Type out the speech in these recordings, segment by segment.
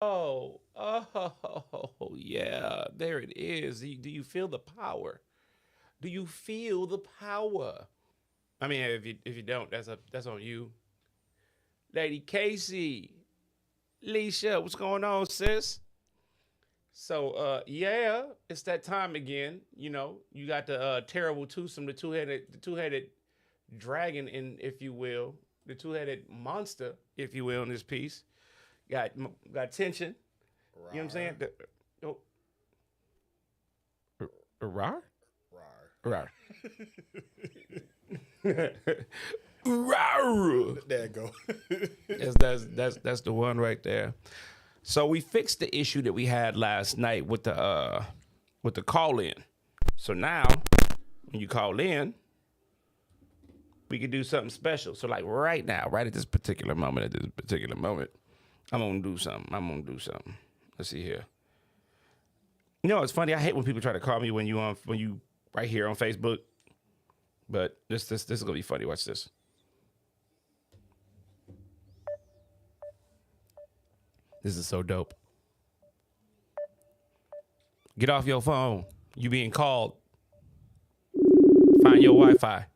Oh, yeah. There it is. Do you feel the power? Do you feel the power? I mean, if you don't, that's on you. Lady Casey, Leisha, what's going on, sis? So, yeah, it's that time again. You know, you got the terrible twosome, the two headed dragon, in, if you will, the two-headed monster, if you will, in this piece. Got tension. You know what I'm saying? Rar, Oh, rar, rar. rar, rar. There you go. That's the one right there. So we fixed the issue that we had last night with the call in. So now when you call in, we can do something special. So like right now, right at this particular moment, I'm gonna do something. Let's see here. You know, it's funny. I hate when people try to call me when you right here on Facebook. But this is gonna be funny. Watch this. This is so dope. Get off your phone. You being called. Find your Wi-Fi.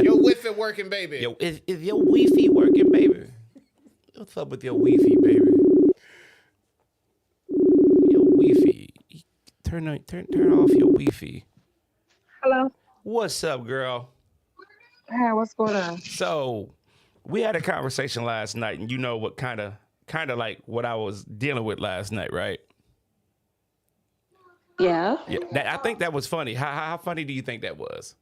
Your Wi-Fi working, baby. Yo, is your Wi-Fi working, baby? What's up with your Wi-Fi, baby? Your Wi-Fi. Turn off your Wi-Fi. Hello. What's up, girl? Hi, what's going on? So we had a conversation last night, and you know what kind of like what I was dealing with last night, right? Yeah. Yeah, I think that was funny. How funny do you think that was?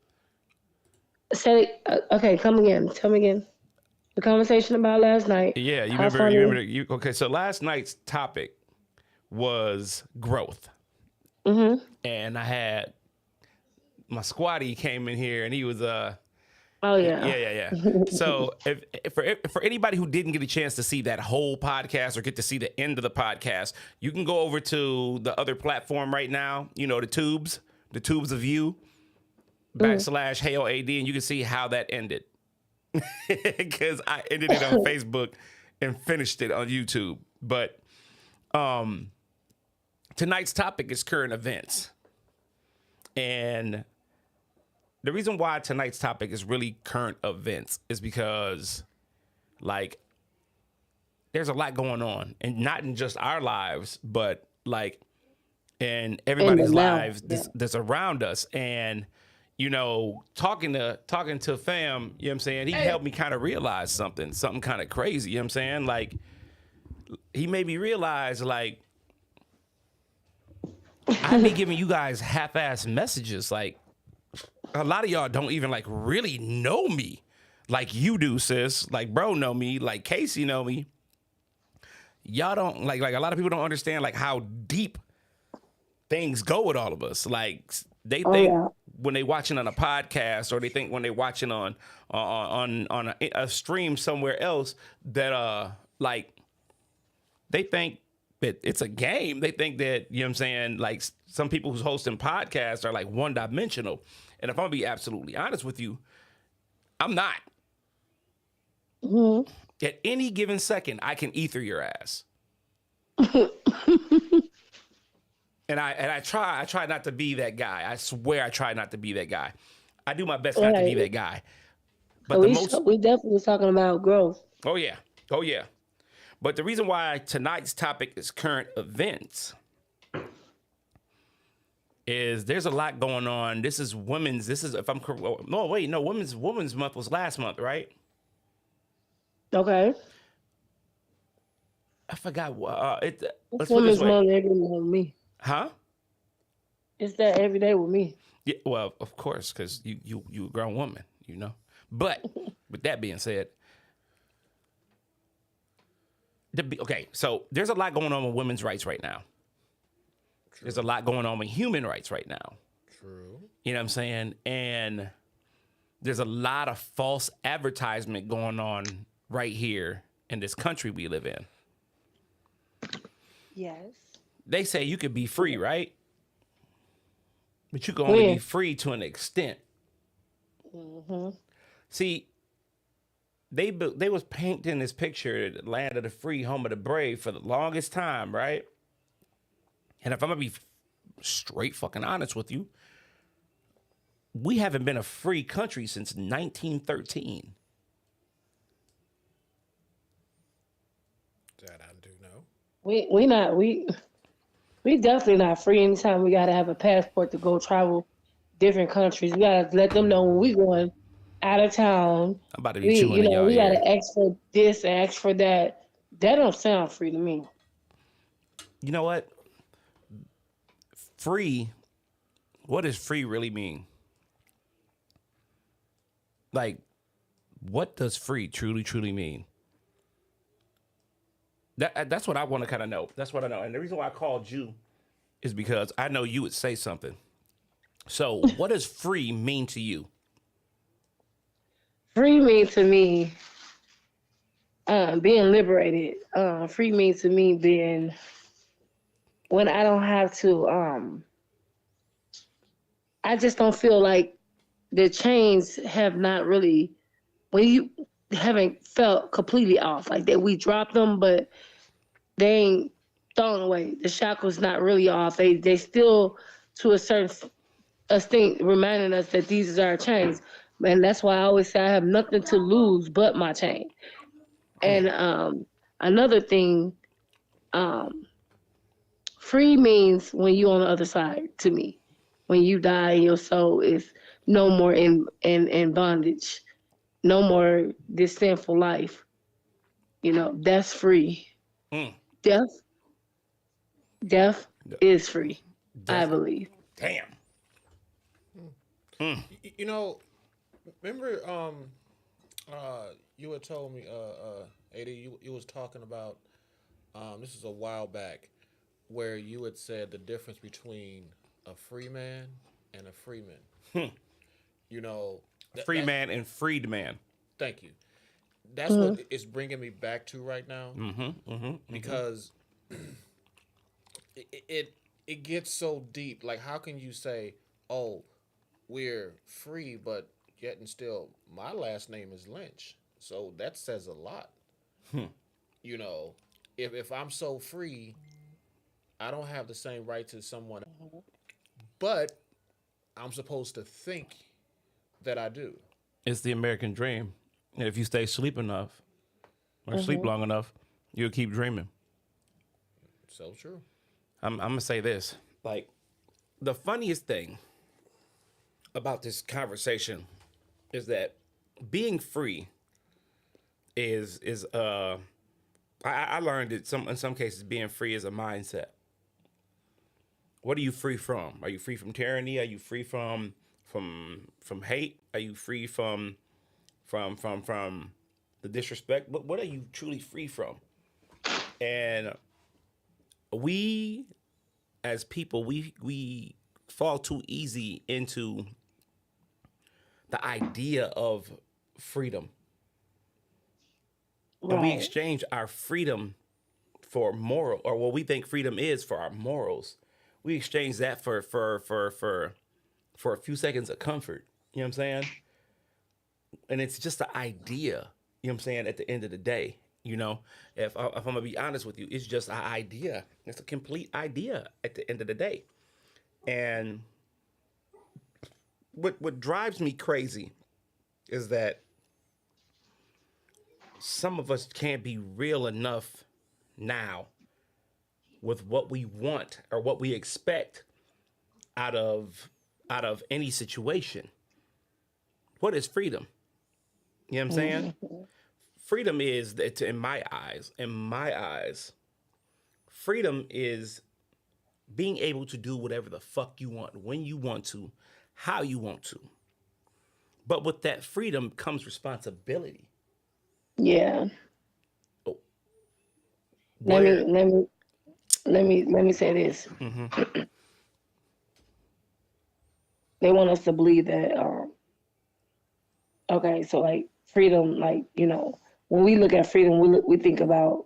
Say, okay, come again. Tell me again. The conversation about last night. Yeah, you How remember? funny? You remember? Okay, so last night's topic was growth, and I had my squatty came in here, and he was Oh yeah. yeah. So if for anybody who didn't get a chance to see that whole podcast or get to see the end of the podcast, you can go over to the other platform right now. You know, the tubes of you / Hail AD, and you can see how that ended. Because I ended it on Facebook and finished it on YouTube. But tonight's topic is current events, and the reason why tonight's topic is really current events is because, like, there's a lot going on, and not in just our lives, but like in everybody's now. lives that's around us. And you know, talking to fam, you know what I'm saying? He helped me kind of realize something kind of crazy. You know what I'm saying? Like, he made me realize, like, I be giving you guys half-ass messages, like. A lot of y'all don't even like really know me like you do, sis. Like, bro know me, like Casey know me. Y'all don't like a lot of people don't understand like how deep things go with all of us. Like they think yeah. when they watching on a podcast, or they think when they watching on a stream somewhere else that like they think that it's a game. They think that, you know what I'm saying, like some people who's hosting podcasts are like one dimensional. And if I'm gonna be absolutely honest with you, I'm not. At any given second, I can ether your ass. And I try not to be that guy. I swear I try not to be that guy. I do my best not to be that guy. But We definitely was talking about growth. oh yeah. But the reason why tonight's topic is current events is there's a lot going on. This is if I'm correct. No, wait, no, women's month was last month, right? Okay. I forgot. Let's put it this Women's way. Month every day with me. Huh? It's that every day with me. Yeah, well, of course, because you a grown woman, you know. But with that being said, okay, so there's a lot going on with women's rights right now. True. There's a lot going on with human rights right now. True. You know what I'm saying? And there's a lot of false advertisement going on right here in this country we live in. Yes. They say you could be free, right? But you can only be free to an extent. See, they was painting this picture of the land of the free, home of the brave for the longest time, right? And if I'm gonna be straight fucking honest with you, we haven't been a free country since 1913. That I do know. We definitely not free. Anytime we gotta have a passport to go travel different countries, we gotta let them know when we going out of town. I'm about to be chewing in y'all We ear. gotta ask for this and ask for that. That don't sound free to me. You know what? Free. What does free really mean? Like, what does free truly mean? That's what I want to kind of know. That's what I know. And the reason why I called you is because I know you would say something. So, what does free mean to you? Free means to me being liberated. Free means to me being when I don't have to. I just don't feel like the chains have not really when you haven't felt completely off like that. We dropped them, but they ain't thrown away. The shackles not really off. They still to a certain extent reminding us that these are our chains. And that's why I always say I have nothing to lose but my chain. And another thing, free means when you on the other side to me. When you die, your soul is no more in bondage, no more this sinful life. That's free. Mm. Death is free, I Death- believe. Damn. You know, remember you had told me AD, you was talking about this is a while back where you had said the difference between a free man and a freeman. You know, Free man and freed man. thank you. That's what it's bringing me back to right now because it gets so deep. Like, how can you say, "Oh, we're free," but yet and still, my last name is Lynch, so that says a lot. You know, if I'm so free, I don't have the same rights as someone, but I'm supposed to think that I do. It's the American dream. And if you stay asleep enough or sleep long enough, you'll keep dreaming. So true. I'm gonna say this. Like, the funniest thing about this conversation is that being free is I learned that in some cases being free is a mindset. What are you free from? Are you free from tyranny? Are you free from hate? Are you free from the disrespect? What are you truly free from? And we as people, we fall too easy into the idea of freedom. And we Right. exchange our freedom for moral, or what we think freedom is for our morals. We exchange that for a few seconds of comfort. You know what I'm saying? And it's just the idea. You know what I'm saying? At the end of the day, if I'm gonna be honest with you, it's just an idea. It's a complete idea at the end of the day. And what drives me crazy is that some of us can't be real enough now with what we want or what we expect out of any situation. What is freedom? You know what I'm saying? Freedom is that in my eyes, freedom is being able to do whatever the fuck you want, when you want to, how you want to. But with that freedom comes responsibility. Yeah. Oh, Let me Where let me let me say this. They want us to believe that okay, so like freedom, like, when we look at freedom, we think about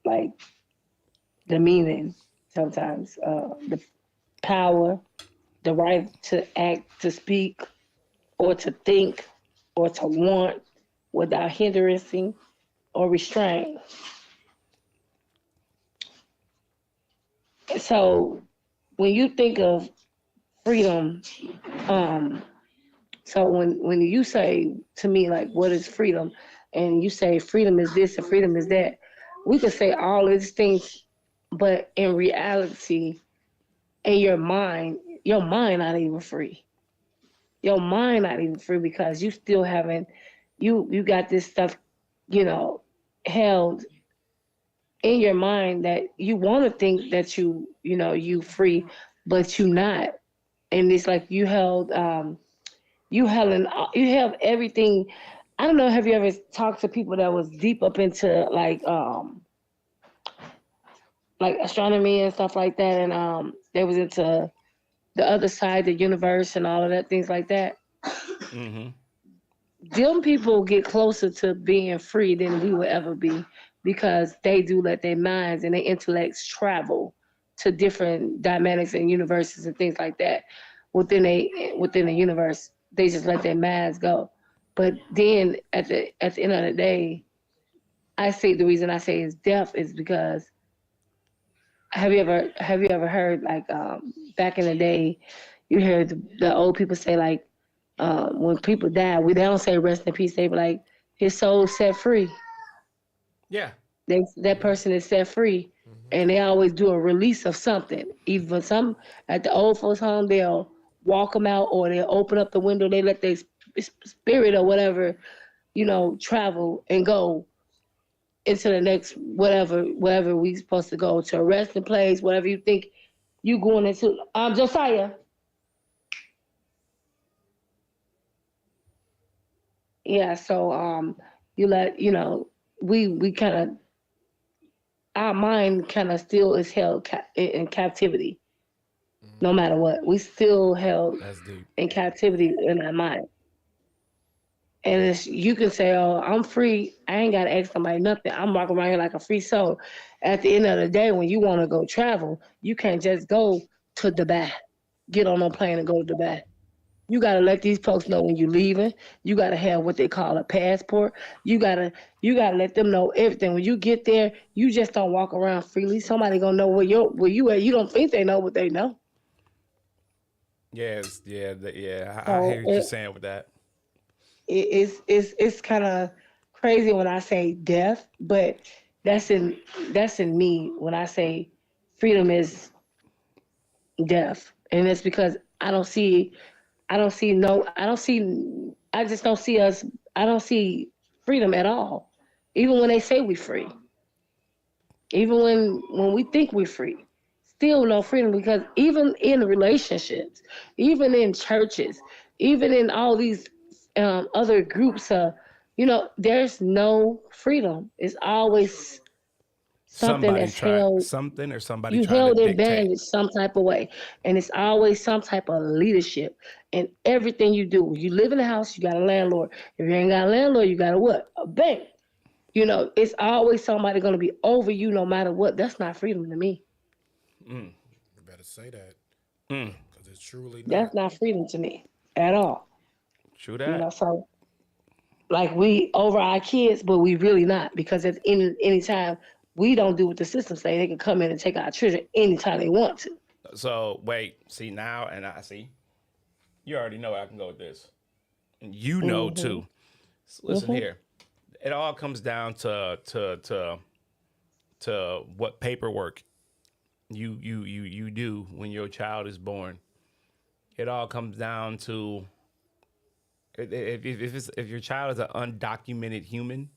like the meaning sometimes, the power, the right to act, to speak, or to think, or to want. without hindering or restraint. So when you think of freedom, um, so when you say to me like what is freedom, and you say freedom is this and freedom is that, we could say all these things, but in reality, in your mind not even free. Your mind not even free because you still haven't you got this stuff, you know, held in your mind that you want to think that you know you free, but you not. And it's like you have everything. I don't know. Have you ever talked to people that was deep up into like astronomy and stuff like that, and they was into the other side, the universe, and all of that things like that. Mm-hmm. Them people get closer to being free than we will ever be because they do let their minds and their intellects travel to different dynamics and universes and things like that within the universe. They just let their minds go. But then at the end of the day, I say the reason I say is death is because have you ever heard like back in the day you heard the old people say like when people die, they don't say rest in peace. They be like, his soul set free. Yeah. That person is set free, and they always do a release of something. Even some at the old folks' home, they'll walk them out, or they'll open up the window. They let their spirit or whatever, you know, travel and go into the next whatever we supposed to go to a resting place, whatever you think you going into. Josiah. Yeah, so you let you know we kind of our mind kind of still is held in captivity no matter what. We still held That's deep. in captivity in our mind. And it's, you can say, "Oh, I'm free. I ain't got to ask somebody nothing. I'm walking around here like a free soul." At the end of the day, when you want to go travel, you can't just go to Dubai, get on a plane and go to Dubai. You gotta let these folks know when you're leaving. You gotta have what they call a passport. You gotta let them know everything. When you get there, you just don't walk around freely. Somebody gonna know where you at. You don't think they know what they know. Yes, yeah, yeah. I So hear what you're saying with that. it's kind of crazy when I say death, but that's in that's in me when I say freedom is death, and it's because I just don't see us. I don't see freedom at all. Even when they say we free, even when we think we're free, still no freedom because even in relationships, even in churches, even in all these other groups, there's no freedom. It's always something Somebody that's try held something or somebody you trying to held in dictate. bondage some type of way, and it's always some type of leadership in everything you do. You live in a house, you got a landlord. If you ain't got a landlord, you got a what? A bank. It's always somebody going to be over you no matter what. That's not freedom to me. Mm, You better say that mm, because it's truly not. That's not freedom to me at all. true that. So like we over our kids, but we really not because at any time we don't do what the system say, they can come in and take our children anytime they want to. So wait, see now, and I see. You already know I can go with this, and you know Hmm. too. So listen here, it all comes down to what paperwork you do when your child is born. It all comes down to if your child is an undocumented human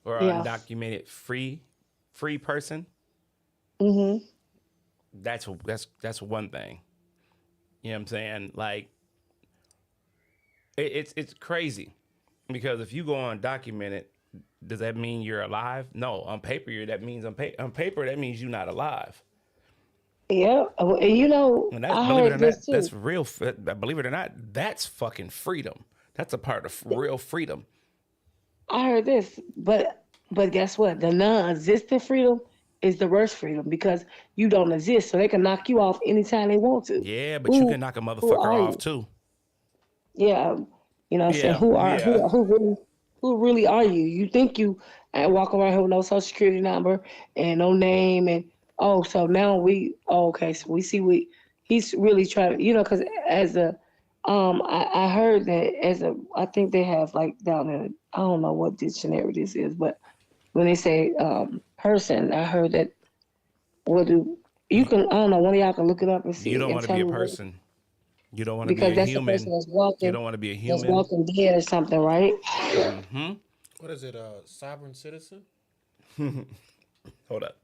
or Yeah. undocumented free person, Hmm. that's one thing. You know what I'm saying? Like it's crazy because if you go undocumented, does that mean you're alive? No, on paper that means on paper that means you're not alive. Yeah. And And that's I believe it or heard not, this too. that's real. Believe it or not, that's fucking freedom. That's a part of real freedom. I heard this, but guess what? The non-existent freedom is the worst freedom because you don't exist, so they can knock you off anytime they want to. Yeah, but you Who can knock a who motherfucker are off you? too. Yeah, what I'm saying, Yeah, yeah. who really? who really are you? You think you walk around here with no social security number and no name, and so now okay, so we see he's really trying to, because as a, I heard that I think they have like down in, I don't know what dictionary this is, but when they say person, I heard that what do you can, I don't know, one of y'all can look it up and see You don't and want to tell be a me person. You don't want to be because a that's the person human. that's You don't want to be a human. walking dead or something, right? Mm-hmm. What is it? Sovereign citizen? Hold up.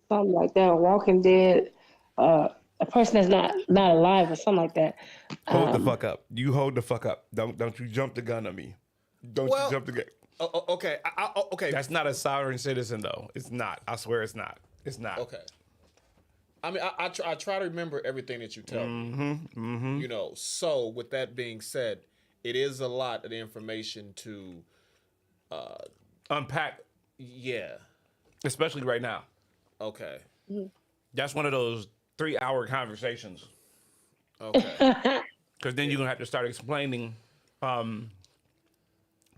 Something like that. Walking dead, a person that's not alive or something like that. Hold the fuck up. You hold the fuck up. Don't you jump the gun on me. Don't you jump the gun. Okay. Okay. That's not a sovereign citizen though. It's not. I swear it's not. It's not. Okay. I mean, I try to remember everything that you tell me. So with that being said, it is a lot of information to Unpack, yeah. especially right now. Okay. That's one of those 3-hour conversations. Okay. Because then you're gonna have to start explaining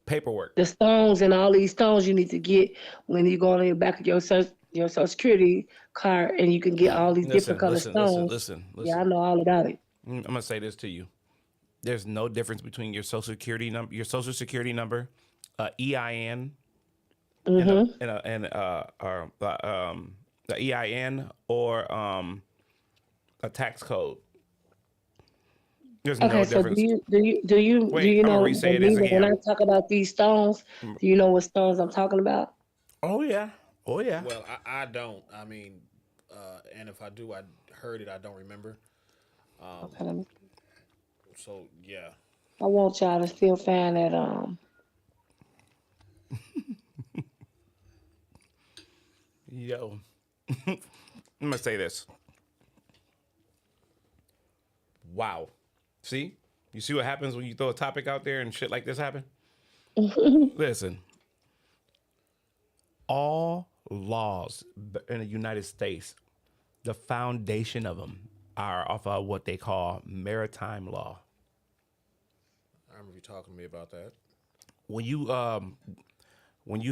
paperwork. The stones and all these stones you need to get when you go on the back of your social security card, and you can get all these different color stones. Listen. Yeah, I know all about it. I'm gonna say this to you. There's no difference between your social security number, EIN, and the EIN or a tax code. There's no Okay, so difference. do you Wait, I'm know gonna re-say this when I again. talk about these stones? Do you know what stones I'm talking about? Oh yeah. Well, I don't. I mean, and if I do, I heard it. I don't remember. Okay, let me, So yeah. I want y'all to still find that Yo, I'm gonna say this. Wow. See? You see what happens when you throw a topic out there and shit like this happen? Listen. All laws in the United States, the foundation of them are off of what they call maritime law. I remember you talking to me about that. When you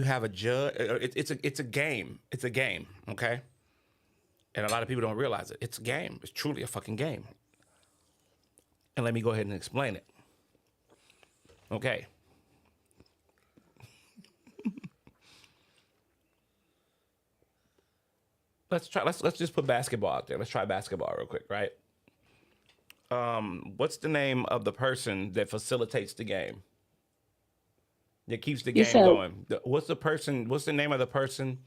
have a judge, it's a game. It's a game, okay? And a lot of people don't realize it. It's a game. It's truly a fucking game. And let me go ahead and explain it. Okay. Let's just put basketball out there. Let's try basketball real quick, right? What's the name of the person that facilitates the game? That keeps the game going. What's the name of the person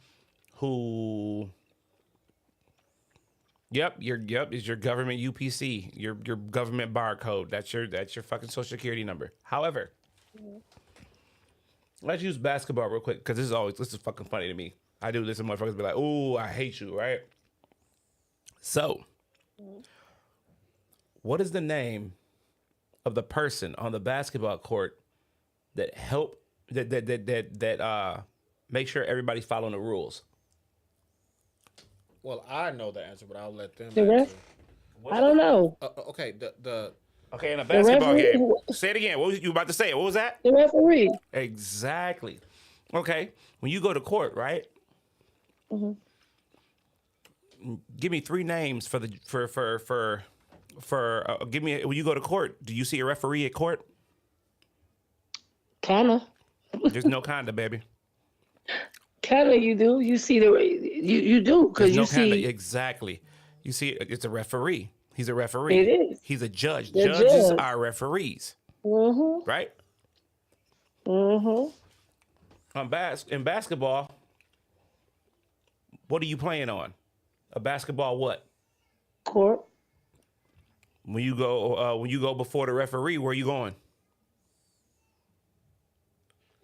who is your government UPC, your government barcode. That's your fucking social security number. However, let's use basketball real quick, because this is fucking funny to me. I do this and motherfuckers be like, "Oh, I hate you," right? So, what is the name of the person on the basketball court that make sure everybody's following the rules? Well, I know the answer, but I'll let them The ref? answer. I don't know. Okay, the Okay, in a basketball referee- game. Say it again. What was you about to say? What was that? The referee. Exactly. Okay, when you go to court, right? Give me 3 names for give me when you go to court. Do you see a referee at court? Kinda. There's no kinda, baby. Kinda you do. You see you do, because There's you no kinda. see Exactly. You see, it's a referee. He's a referee. It is. He's a judge. The Judges judge. are referees, right? In basketball, what are you playing on? A basketball what? court. When you go before the referee, where are you going?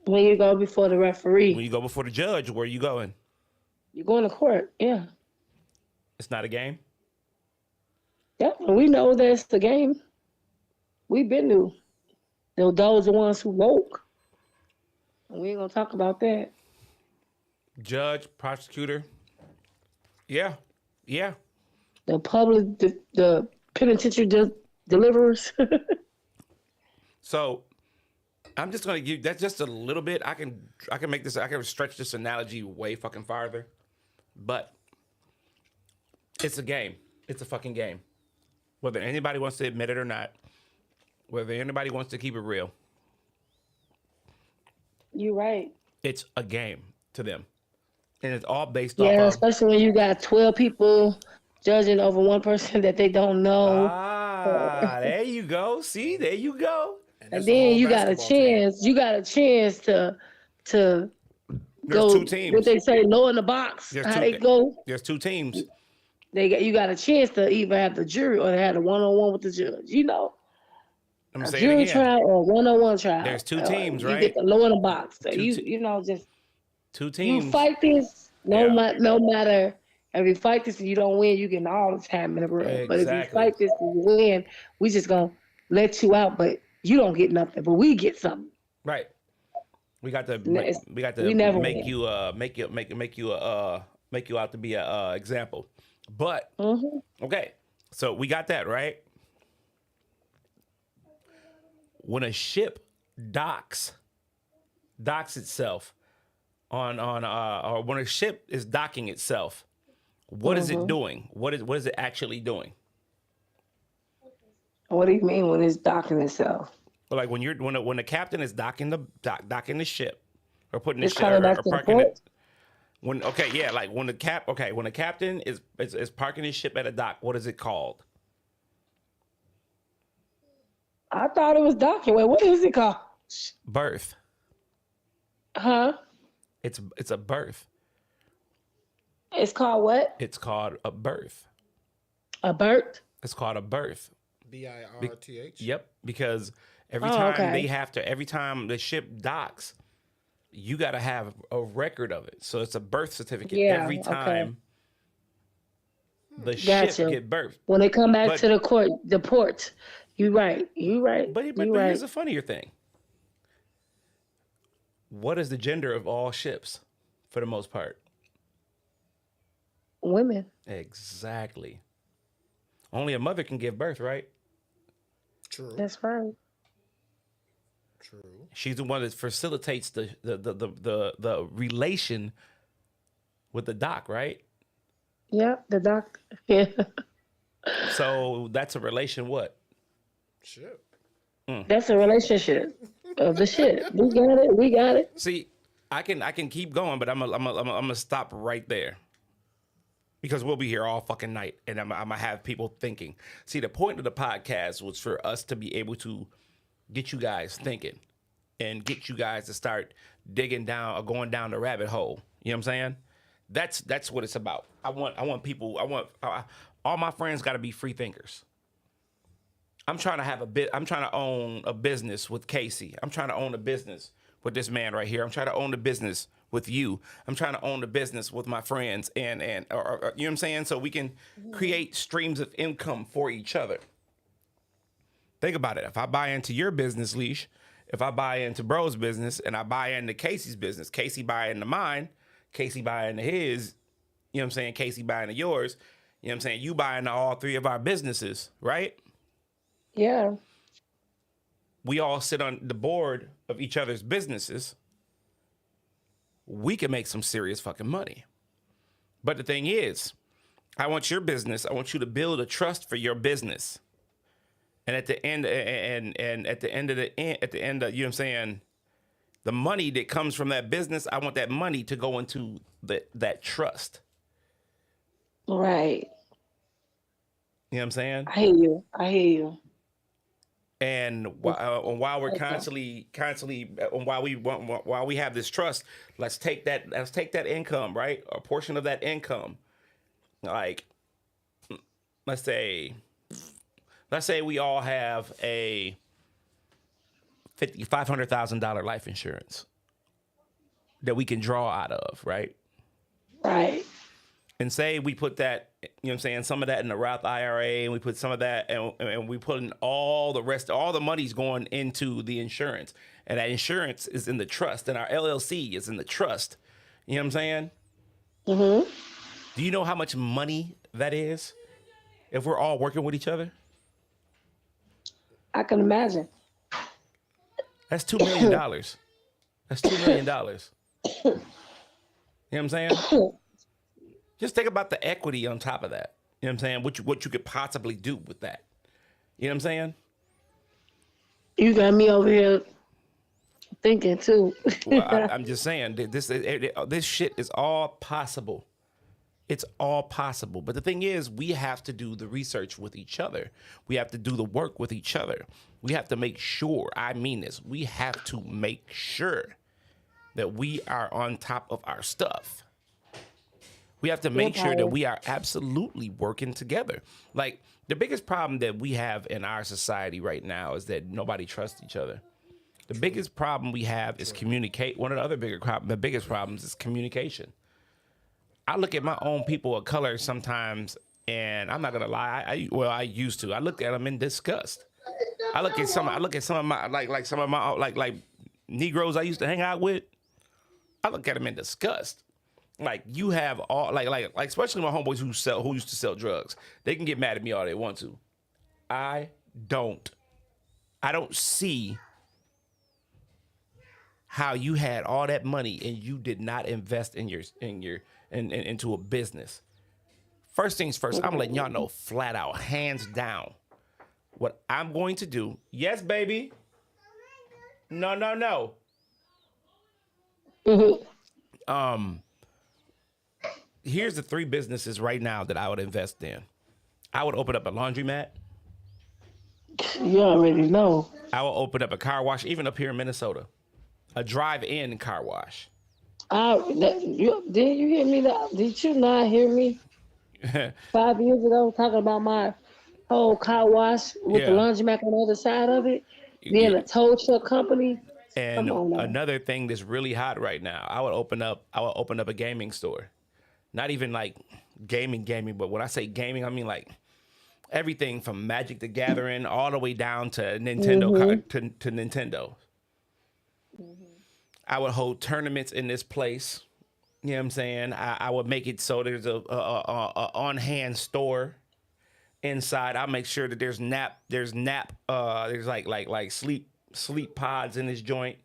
When you go before the When referee, you go before the judge, where are you going? you're going to court. Yeah. It's not a game. Yeah, we know that's the game. We've been to. Those the ones who woke. And we ain't gonna talk about that. Judge, prosecutor. Yeah. The public, the penitentiary deliverers. So, I'm just gonna give that just a little bit. I can make this. I can stretch this analogy way fucking farther, but it's a game. It's a fucking game. Whether anybody wants to admit it or not, whether anybody wants to keep it real, You're right. it's a game to them, and it's all based Yeah, off of. especially when you got 12 people judging over one person that they don't know. There you go. See, there you go. And that's a then whole you got a basketball team. chance. You got a chance to There's go. two teams. What they say, low in the box. There's How two- they go? There's two teams. You got a chance to either have the jury or have a one-on-one with the judge. You know, I'm gonna a say it jury again. trial or a one-on-one trial. There's two Or teams, you right? get the low in the box. So Two you te- you know just Two teams. you fight this. Yeah. No matter if you fight this and you don't win, you getting all the time in the world. But if you Exactly. fight this and you win, we just gonna let you out, but you don't get nothing, but we get something. Right. We got to it's- we got to we never make win. you make you out to be a example. But okay, so we got that right. When a ship docks itself or when a ship is docking itself, what is it doing? What is it actually doing? What do you mean when it's docking itself? Well, like when the captain is docking the ship or putting the It's ship coming or back to the parking port? it. When the captain is parking his ship at a dock, what is it called? I thought it was docking. Wait, what is it called? Berth. Huh? It's a berth. It's called what? It's called a berth. A berth? It's called a berth. BIRTH. Yep, because every Oh, time okay. every time the ship docks, you got to have a record of it. So it's a birth certificate Yeah, every okay. time the Gotcha. ship get birthed. When they come back But- to the port. You right. But You here's right. the funnier thing. What is the gender of all ships for the most part? Women. Exactly. Only a mother can give birth, right? True. That's right. True. She's the one that facilitates the relation with the doc, right? Yeah, the doc. Yeah. So that's a relation what? Shit. That's a relationship of the shit. We got it. We got it. See, I can keep going, but I'm gonna stop right there. Because we'll be here all fucking night, and I'm gonna have people thinking. See, the point of the podcast was for us to be able to get you guys thinking, and get you guys to start digging down or going down the rabbit hole. You know what I'm saying? That's what it's about. I want people. All my friends got to be free thinkers. I'm trying to own a business with Casey. I'm trying to own a business with this man right here. I'm trying to own a business with you. I'm trying to own a business with my friends and you know what I'm saying? So we can create streams of income for each other. Think about it. If I buy into your business, Leash, if I buy into Bro's business and I buy into Casey's business, Casey buy into mine, Casey buy into his, you know what I'm saying? Casey buy into yours, you know what I'm saying? You buy into all three of our businesses, right? Yeah. We all sit on the board of each other's businesses. We can make some serious fucking money. But the thing is, I want your business, I want you to build a trust for your business. And at the end, at the end of you know what I'm saying, the money that comes from that business, I want that money to go into that trust. Right. You know what I'm saying? I hear you. I hear you. And while we're constantly, while we have this trust, let's take that income, right? A portion of that income, like, let's say we all have a $500,000 life insurance that we can draw out of, right? Right. And say we put that, you know what I'm saying, some of that in the Roth IRA, and we put some of that, and we put in all the rest, all the money's going into the insurance. And that insurance is in the trust, and our LLC is in the trust. You know what I'm saying? Mm-hmm. Do you know how much money that is if we're all working with each other? I can imagine. That's $2 million. That's $2 million. You know what I'm saying? Just think about the equity on top of that. You know what I'm saying? What you could possibly do with that. You know what I'm saying? You got me over here thinking too. Well, I'm just saying this shit is all possible. It's all possible. But the thing is, we have to do the research with each other. We have to do the work with each other. We have to make sure, I mean this, we have to make sure that we are on top of our stuff. We have to make sure that we are absolutely working together. Like, the biggest problem that we have in our society right now is that nobody trusts each other. The biggest problem we have is communicate. One of the other biggest problems is communication. I look at my own people of color sometimes, and I'm not gonna lie. I used to. I look at them in disgust. I look at some of my like Negroes I used to hang out with. I look at them in disgust. Like, you have all like especially my homeboys who used to sell drugs. They can get mad at me all they want to. I don't see how you had all that money and you did not invest into a business. First things first, I'm letting y'all know flat out, hands down, what I'm going to do. Yes, baby. No. Here's the 3 businesses right now that I would invest in. I would open up a laundromat. You already know. I will open up a car wash, even up here in Minnesota. A drive-in car wash. Did you hear me? Did you not hear me 5 years ago talking about my whole car wash with the laundromat on the other side of it? Being a tow truck company. And another thing that's really hot right now, I would open up a gaming store. Not even like gaming, but when I say gaming, I mean like everything from Magic the Gathering all the way down to Nintendo to Nintendo. I would hold tournaments in this place. You know what I'm saying? I would make it so there's a on-hand store inside. I'll make sure that there's like sleep pods in this joint.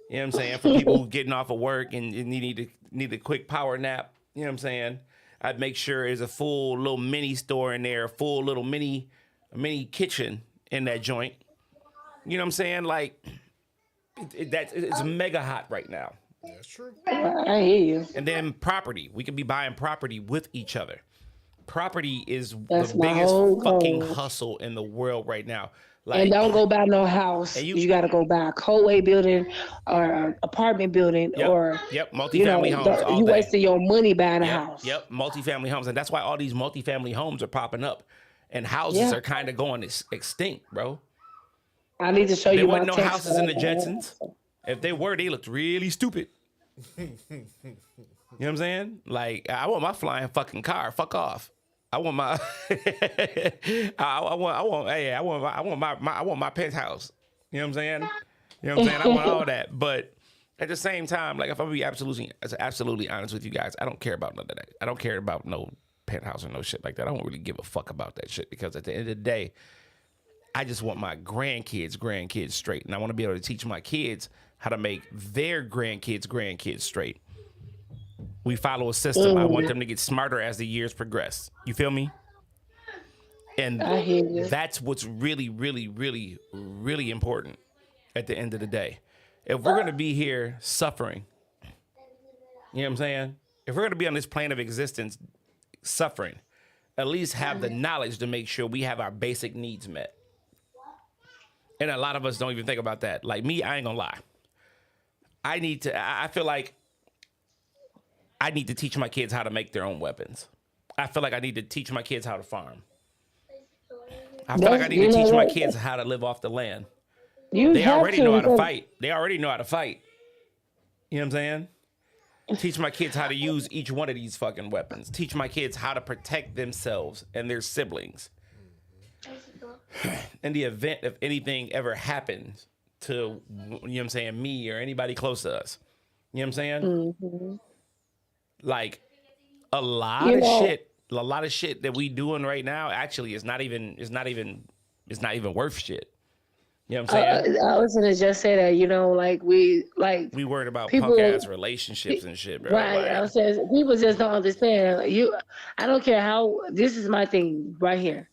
You know what I'm saying? For people who getting off of work and need a quick power nap. You know what I'm saying? I'd make sure there's a full little mini store in there, a full little mini kitchen in that joint. You know what I'm saying? Like, it's mega hot right now. That's true. I hear you. And then property. We could be buying property with each other. Property is That's the my biggest whole fucking goal. hustle in the world right now. Like, And don't go buy no house. You got to go buy a co-way building or an apartment building or multifamily homes all you day. wasting your money buying a house. Yep, multifamily homes. And that's why all these multifamily homes are popping up. And houses are kind of going extinct, bro. I need to show There you my wasn't no text houses in the message. Jetsons. If they were, they looked really stupid. You know what I'm saying? Like, I want my flying fucking car. Fuck off. I want my I want my penthouse. You know what I'm saying? You know what I'm saying? I want all that. But at the same time, like, if I'm gonna be absolutely honest with you guys, I don't care about none of that. I don't care about no penthouse or no shit like that. I don't really give a fuck about that shit, because at the end of the day, I just want my grandkids straight. And I want to be able to teach my kids how to make their grandkids straight. We follow a system. I want them to get smarter as the years progress. You feel me? And I hear you. that's what's really, really, really, really important at the end of the day. If we're going to be here suffering, you know what I'm saying? If we're going to be on this plane of existence suffering, at least have the knowledge to make sure we have our basic needs met. And a lot of us don't even think about that. Like me, I ain't gonna lie. I feel like I need to teach my kids how to make their own weapons. I feel like I need to teach my kids how to farm. I feel like I need to teach my kids how to live off the land. They already know how to fight. They already know how to fight. You know what I'm saying? Teach my kids how to use each one of these fucking weapons. Teach my kids how to protect themselves and their siblings. In the event if anything ever happens to, you know what I'm saying, me or anybody close to us. You know what I'm saying? Mm-hmm. Like, a lot of shit that we doing right now actually is not even worth shit. You know what I'm saying? I was gonna just say that, like We worried about punk people, ass relationships and shit, bro. right? I Like, was saying people just don't understand. I don't care how. This is my thing right here.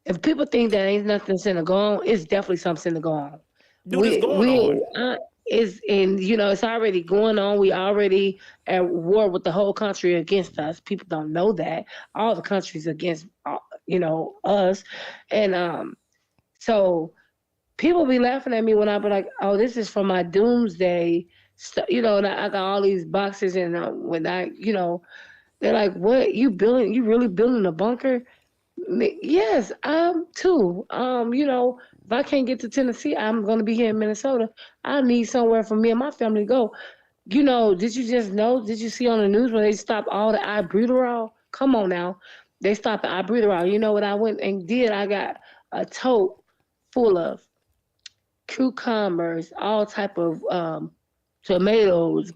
If people think that ain't nothing to go on, it's definitely something to go on. dude, it's going on. Is and it's already going on. We already at war with the whole country against us. People don't know that all the countries against us, and so people be laughing at me when I be like, "Oh, this is for my doomsday." And I got all these boxes, and when they're like, "What you building? You really building a bunker?" Yes, too. If I can't get to Tennessee, I'm gonna be here in Minnesota. I need somewhere for me and my family to go. Did you just know? Did you see on the news when they stopped all the ibuterol? Come on now, they stopped the ibuterol. You know what I went and did? I got a tote full of cucumbers, all type of tomatoes,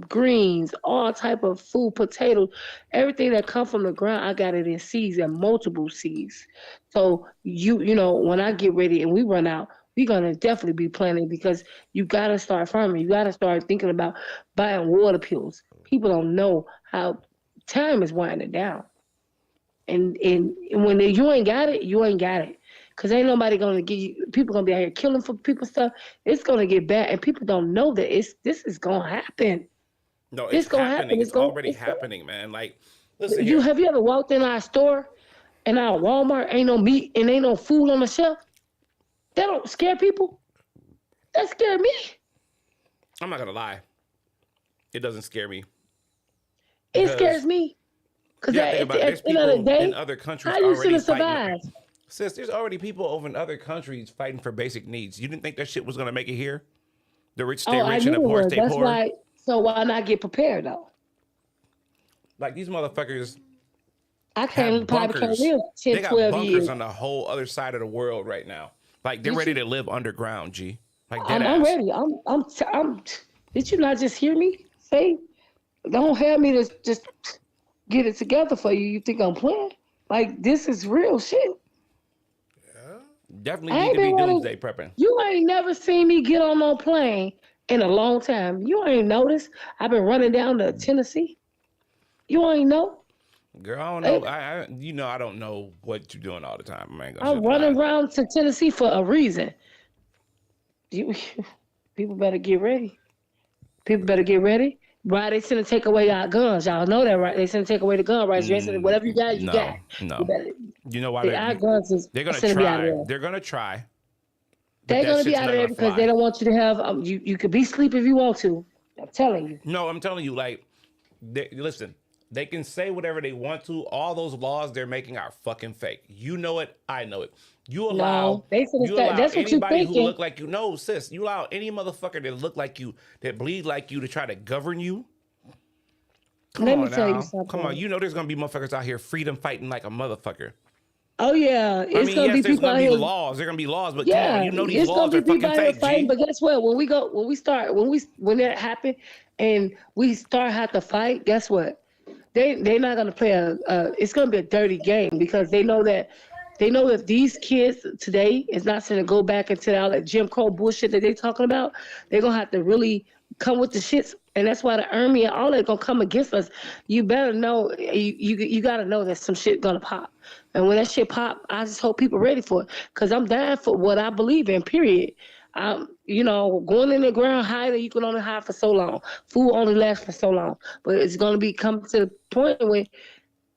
greens, all type of food, potatoes, everything that come from the ground. I got it in seeds and multiple seeds. So when I get ready and we run out, we're gonna definitely be planning because you gotta start farming. You gotta start thinking about buying water pills. People don't know how time is winding down, and when you ain't got it, you ain't got it. Cause ain't nobody gonna give you. People gonna be out here killing for people stuff. It's gonna get bad, and people don't know that this is gonna happen. No, it's It's gonna happening. happen. It's already happening, man. Like, listen You here. have you ever walked in our store, and our Walmart ain't no meat and ain't no food on the shelf? That don't scare people. That scared me. I'm not gonna lie. It doesn't scare me It because scares me. Cause yeah, think at about it. There's the end of the people day, in other countries how you already gonna fighting. survive? Sis, there's already people over in other countries fighting for basic needs. You didn't think that shit was gonna make it here? The rich stay Oh, I rich and knew the it poor was. stay That's poor. why. So why not get prepared though? Like these motherfuckers I have can't probably can't bunkers. live 10, They got 12 bunkers years. on the whole other side of the world right now. Like they're Did ready you? to live underground, G. Like dead I'm ass. ready. Did you not just hear me say? Don't have me to just get it together for you. You think I'm playing? Like this is real shit. Definitely I need ain't to be been running. doomsday prepping. You ain't never seen me get on no plane in a long time. You ain't noticed. I've been running down to Tennessee. You ain't know. Girl, I don't Eh, know. I don't know what you're doing all the time. I ain't gonna I'm shit running lie. around to Tennessee for a reason. You, people better get ready. People better get ready. Why they finna take away our guns? Y'all know that, right? They finna take away the gun rights. Whatever you got, you got. No, You no. better. You know why Our guns is they're gonna finna be out of try. there. They're gonna try, but They're that gonna be shit's out not of there gonna because they fly. don't want you to have. You could be asleep if you want to. I'm telling you. No, I'm telling you, like, listen, they can say whatever they want to. All those laws they're making are fucking fake. You know it. I know it. You allow No, they finna you start. allow That's what you anybody who thinking. look like you. No, sis, you allow any motherfucker that look like you, that bleed like you, to try to govern you. Come Let me on tell you now. Come on. something. You know there's gonna be motherfuckers out here freedom fighting like a motherfucker. Oh yeah, I it's mean, gonna yes, be there's people gonna out be here. laws. There are gonna be laws, but come on, Yeah, you know these it's gonna laws are be people fucking out here fake, fighting. G. But guess what? When that happen, and we start have to fight. Guess what? They're not gonna play it's gonna be a dirty game because they know if these kids today is not going to go back into all that Jim Crow bullshit that they talking about, they're gonna have to really come with the shits, and that's why the army and all that gonna come against us. You better know you gotta know that some shit gonna pop, and when that shit pop, I just hope people ready for it because I'm dying for what I believe in. Period. Going in the ground hiding, you can only hide for so long. Food only lasts for so long, but it's gonna be come to the point where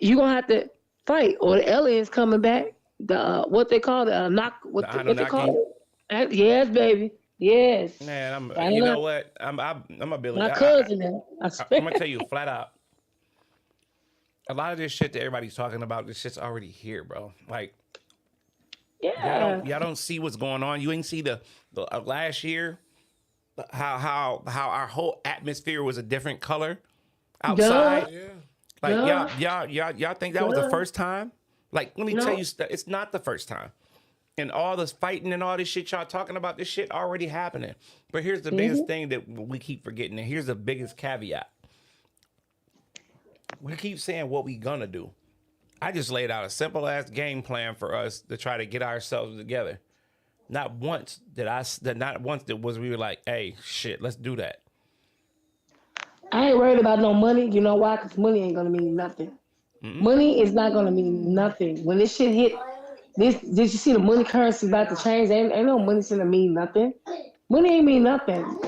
you're gonna have to fight, or the aliens coming back. The what they call the knock, The what they call Anunnaki. it? Yes, baby. Yes. Man, I you don't know know. what? I'm a Billy. My cousin now. I I'm swear. gonna tell you flat out. A lot of this shit that everybody's talking about, this shit's already here, bro. Like Yeah. y'all don't see what's going on. You ain't see the last year how our whole atmosphere was a different color Duh. outside. Yeah. Like Duh. y'all think that was the Duh. first time? Like let me tell No. you, it's not the first time. And all this fighting and all this shit y'all talking about, this shit already happening. But here's the biggest thing that we keep forgetting, and here's the biggest caveat. We keep saying what we gonna do. I just laid out a simple ass game plan for us to try to get ourselves together. Not once did not once that was we were like, hey, shit, let's do that. I ain't worried about no money. You know why? Because money ain't gonna mean nothing. Money is not gonna mean nothing. When this shit hit, did you see the money currency about to change? Ain't no money gonna mean nothing. Money ain't mean nothing.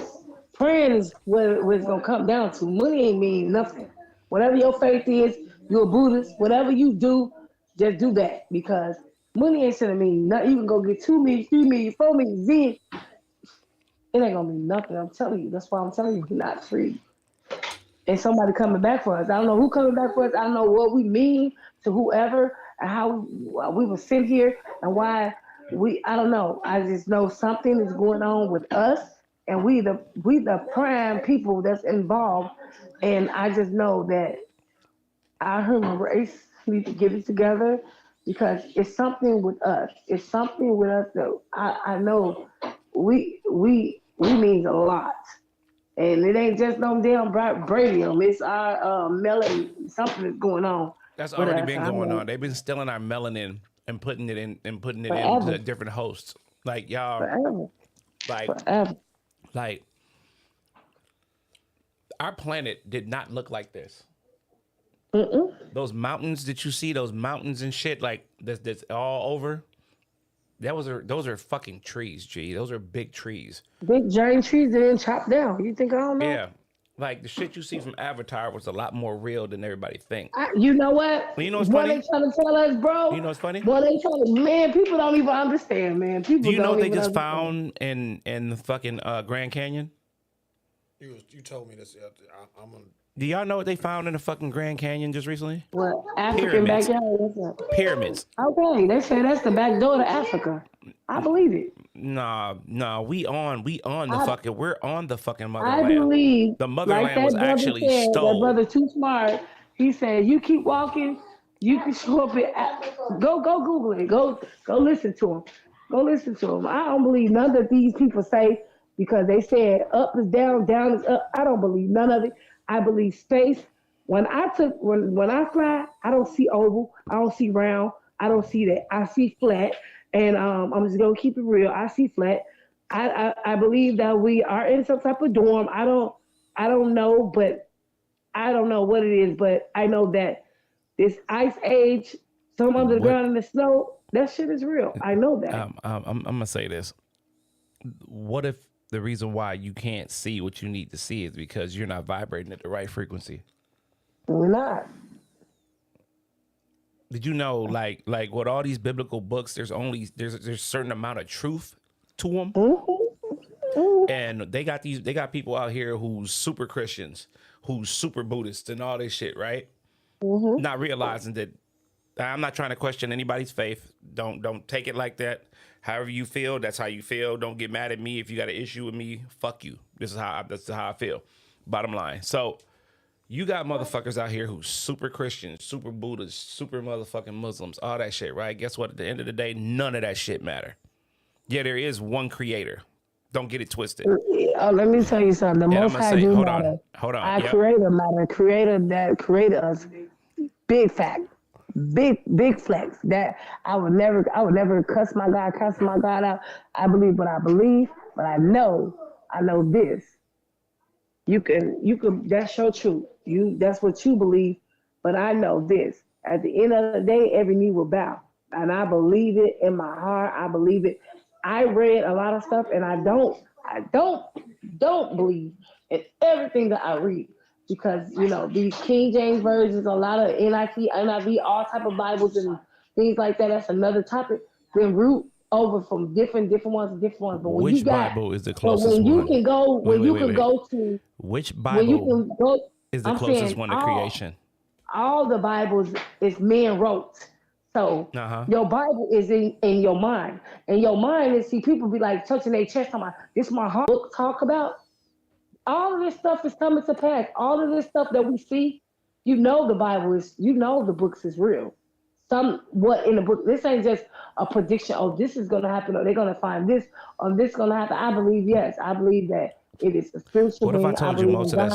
Praying is what it's gonna come down to. Money ain't mean nothing. Whatever your faith is, you're a Buddhist. Whatever you do, just do that because money ain't gonna mean nothing. You can go get 2 million, 3 million, 4 million, Z. It ain't gonna mean nothing. I'm telling you. That's why I'm telling you, you're not free. And somebody coming back for us. I don't know who coming back for us. I don't know what we mean to whoever and how we were sent here and why I don't know. I just know something is going on with us and we the prime people that's involved. And I just know that our human race need to get it together because it's something with us. It's something with us that I know we mean a lot. And it ain't just no damn Bradium. It's our melanin. Something is going on. That's already been going on. They've been stealing our melanin and putting it into different hosts. Like y'all, forever. Like our planet did not look like this. Those mountains that you see, those mountains and shit, like that's all over. Those are fucking trees, G. Those are big trees. Big giant trees that didn't chop down. You think I don't know? Yeah. Like the shit you see from Avatar was a lot more real than everybody think. You know what? You know what's funny? What they trying to tell us, bro? You know what's funny? What they trying to, man, people don't even understand, man. People Do you know don't what they even just understand. found in the fucking Grand Canyon? You told me this. I'm gonna. Do y'all know what they found in the fucking Grand Canyon just recently? What? African Pyramids. backyard? What's up? Pyramids. Okay, they say that's the back door to Africa. I believe it. Nah, we're on the fucking I motherland. believe The like motherland that was brother actually said, stole. That brother too smart. He said, "You keep walking, you can show up at go Google it. Go listen to him. Go listen to him. I don't believe none that these people say because they said up is down, down is up. I don't believe none of it. I believe space. When I fly, I don't see oval. I don't see round. I don't see that. I see flat. And I'm just gonna keep it real. I see flat. I believe that we are in some type of dorm. I don't know, but I don't know what it is. But I know that this ice age, some under the ground in the snow, that shit is real. I know that. I'm gonna say this. What if the reason why you can't see what you need to see is because you're not vibrating at the right frequency? We're not. Did you know, like with all these biblical books, there's a certain amount of truth to them, and they got people out here who's super Christians, who's super Buddhists, and all this shit, right? Not realizing that I'm not trying to question anybody's faith. Don't take it like that. However you feel, that's how you feel. Don't get mad at me if you got an issue with me. Fuck you. This is how I feel. Bottom line. So. You got motherfuckers out here who's super Christian, super Buddhist, super motherfucking Muslims, all that shit, right? Guess what? At the end of the day, none of that shit matter. Yeah, there is one creator. Don't get it twisted. Let me tell you something. The Most High do matter. Hold on. Our Creator matter. Creator that created us. Big fact. Big flex. That I would never cuss my God out. I believe what I believe, but I know this. You can. That's your truth. That's what you believe. But I know this. At the end of the day, every knee will bow, and I believe it in my heart. I believe it. I read a lot of stuff, and I don't believe in everything that I read because these King James versions, a lot of NIV, all type of Bibles and things like that. That's another topic. Then root over from different ones. But when which you got, Bible is the closest when you one? can go, when you can go to which Bible is the closest one to creation? All the Bibles is man wrote. So your Bible is in your mind. And your mind is, see, people be like touching their chest, talking about, this my heart book talk about. All of this stuff is coming to pass. All of this stuff that we see, the Bible is, the books is real. Somewhat in the book. This ain't just a prediction. Oh, this is going to happen, or they're going to find this, or this is going to happen. I believe, yes. I believe that it is a spiritual. What if I told you most of that